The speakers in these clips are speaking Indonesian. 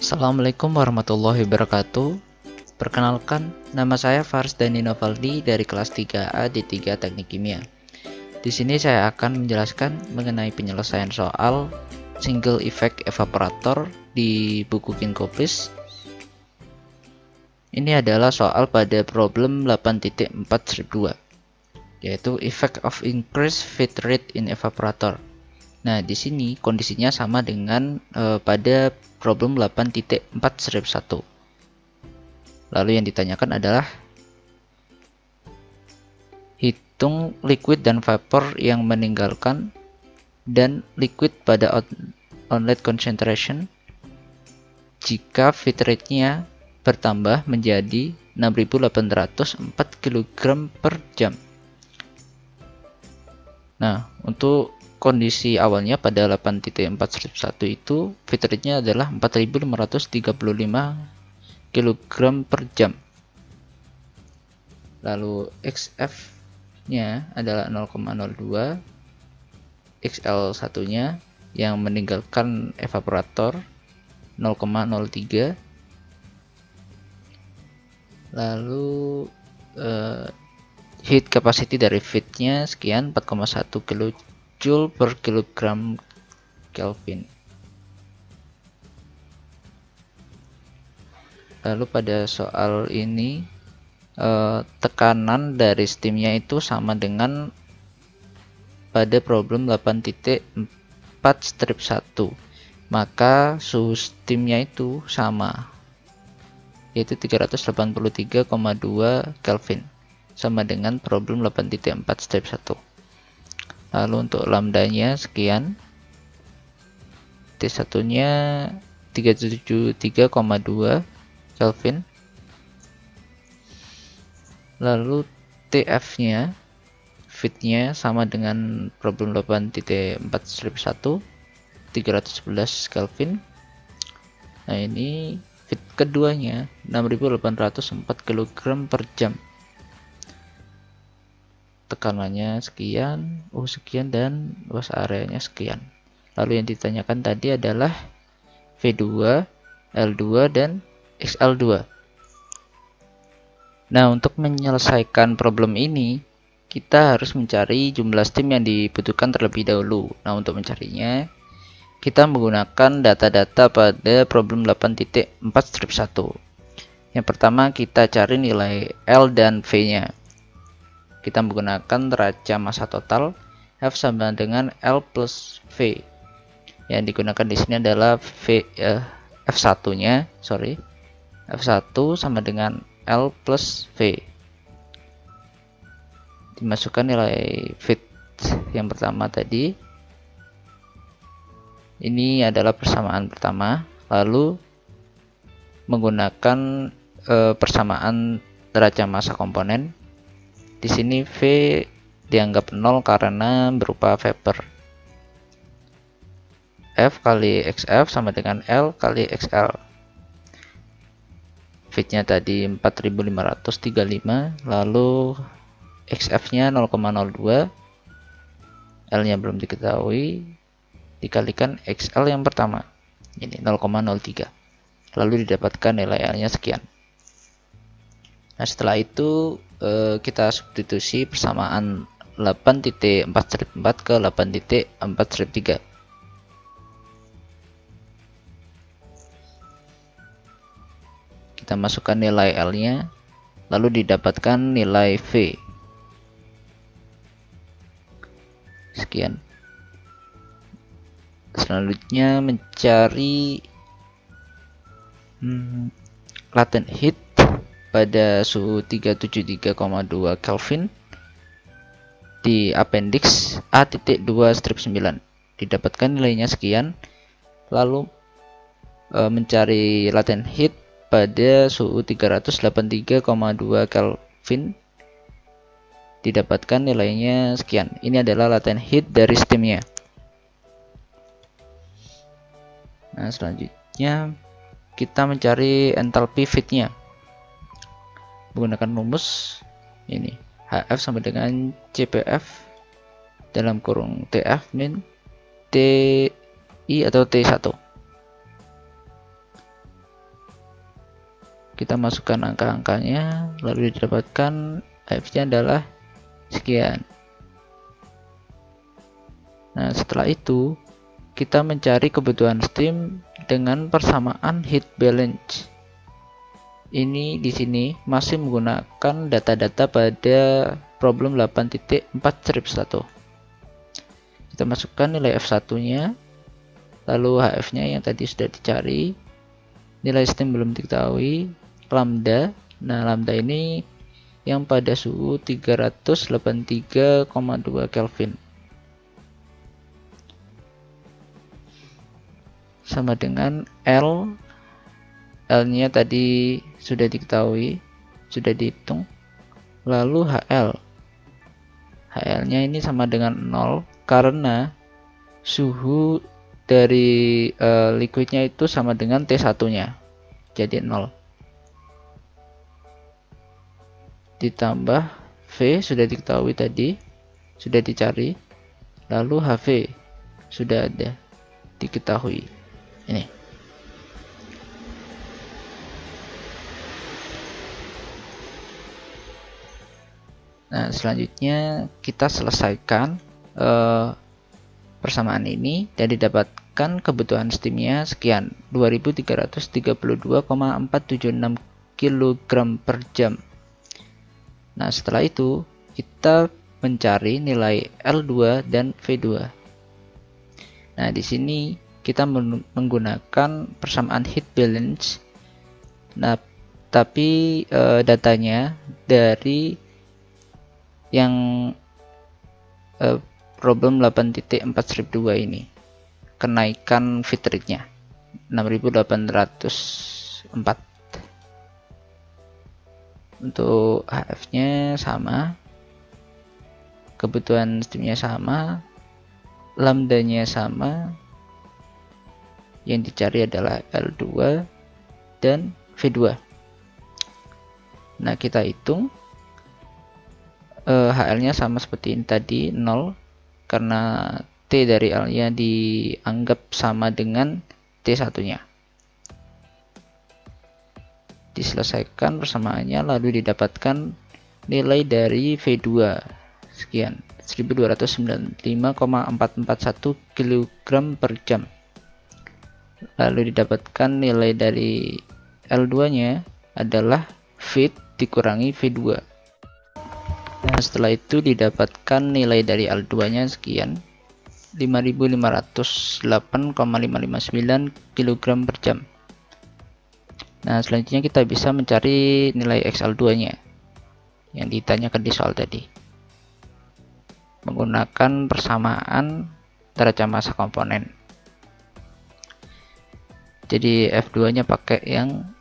Assalamualaikum warahmatullahi wabarakatuh. Perkenalkan, nama saya Faris Dani Novaldi dari kelas 3A D3 Teknik Kimia. Di sini saya akan menjelaskan mengenai penyelesaian soal single effect evaporator di buku Kinkoplis. Ini adalah soal pada problem 8.4/2, yaitu effect of increased feed rate in evaporator. Nah, di sini kondisinya sama dengan pada problem 8.4/1. Lalu yang ditanyakan adalah hitung liquid dan vapor yang meninggalkan dan liquid pada outlet concentration jika feed rate-nya bertambah menjadi 6.804 kg per jam. Nah, untuk kondisi awalnya pada 8.4/1 itu feed rate-nya adalah 4.535 kg per jam. Lalu XF-nya adalah 0,02, XL1-nya yang meninggalkan evaporator 0,03. Lalu heat capacity dari feed-nya sekian 4,1 kJ per kilogram Kelvin. Lalu pada soal ini tekanan dari steamnya itu sama dengan pada problem 8.4/1, maka suhu steamnya itu sama, yaitu 383,2 Kelvin, sama dengan problem 8.4/1. Lalu untuk lambdanya sekian, T1 nya 373,2 Kelvin. Lalu TF nya feed-nya sama dengan problem 8.4/1, 311 Kelvin. Nah, ini feed keduanya 6.804 kg per jam. Tekanannya sekian, sekian, dan luas areanya sekian. Lalu yang ditanyakan tadi adalah V2, L2, dan XL2. Nah, untuk menyelesaikan problem ini, kita harus mencari jumlah steam yang dibutuhkan terlebih dahulu. Nah, untuk mencarinya, kita menggunakan data-data pada problem 8.4/1. Yang pertama, kita cari nilai L dan V-nya. Kita menggunakan neraca massa total F sama dengan L plus V. Yang digunakan di sini adalah F1-nya, F1 sama dengan L plus V. Dimasukkan nilai feed yang pertama tadi. Ini adalah persamaan pertama. Lalu menggunakan persamaan neraca massa komponen. Di sini V dianggap 0 karena berupa vapor. F kali XF sama dengan L kali XL. Feed-nya tadi 4.535, lalu XF-nya 0,02, L-nya belum diketahui, dikalikan XL yang pertama, ini 0,03. Lalu didapatkan nilai L-nya sekian. Nah, setelah itu kita substitusi persamaan 8.4/4 ke 8.4/3. Kita masukkan nilai L-nya, lalu didapatkan nilai V. Sekian. Selanjutnya mencari latent heat pada suhu 373,2 Kelvin di appendix A.2/9. Didapatkan nilainya sekian. Lalu mencari latent heat pada suhu 383,2 Kelvin. Didapatkan nilainya sekian. Ini adalah latent heat dari steamnya. Nah, selanjutnya kita mencari enthalpy feed-nya menggunakan rumus ini, HF sama dengan CPF dalam kurung TF min TI atau T1. Kita masukkan angka-angkanya, lalu didapatkan AF-nya adalah sekian. Nah, setelah itu kita mencari kebutuhan steam dengan persamaan heat balance. Ini di sini masih menggunakan data-data pada problem 8.4/1. Kita masukkan nilai F1-nya, lalu HF-nya yang tadi sudah dicari, nilai steam belum diketahui, lambda. Nah, lambda ini yang pada suhu 383,2 Kelvin. Sama dengan L-nya tadi sudah diketahui, sudah dihitung. Lalu HL-nya ini sama dengan 0 karena suhu dari liquidnya itu sama dengan T1-nya, jadi 0. Ditambah V sudah diketahui tadi, sudah dicari. Lalu HV sudah ada diketahui. Ini. Nah, selanjutnya kita selesaikan persamaan ini dan didapatkan kebutuhan steamnya sekian, 2332,476 kg per jam. Nah, setelah itu kita mencari nilai L2 dan V2. Nah, di sini kita menggunakan persamaan heat balance. Nah, tapi datanya dari yang problem 8.4/2 ini, kenaikan feed rate-nya 6804. Untuk HF-nya sama, kebutuhan steam-nya sama, lambda-nya sama, yang dicari adalah L2 dan V2. Nah, kita hitung HL-nya sama seperti ini tadi, 0, karena T dari L-nya dianggap sama dengan T1-nya. Diselesaikan persamaannya, lalu didapatkan nilai dari V2 sekian, 1295,441 kg per jam. Lalu didapatkan nilai dari L2-nya adalah feed dikurangi V2. Nah, setelah itu didapatkan nilai dari L2-nya sekian, 5508,559 kg per jam. Nah, selanjutnya kita bisa mencari nilai XL2-nya yang ditanyakan di soal tadi, menggunakan persamaan deraja massa komponen. Jadi F2-nya pakai yang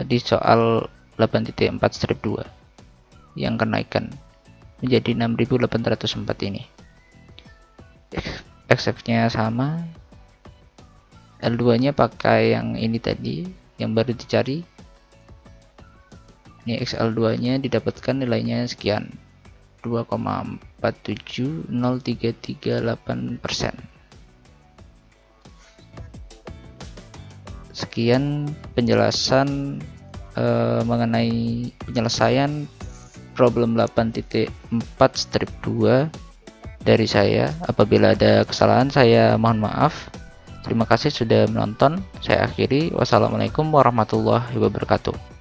di soal 8.4/2 yang kenaikan menjadi 6804 ini. XF-nya sama, L2-nya pakai yang ini tadi yang baru dicari. Ini XL2-nya didapatkan nilainya sekian, 2,4703338%. Sekian penjelasan mengenai penyelesaian problem 8.4/2 dari saya. Apabila ada kesalahan, saya mohon maaf. Terima kasih sudah menonton. Saya akhiri. Wassalamualaikum warahmatullahi wabarakatuh.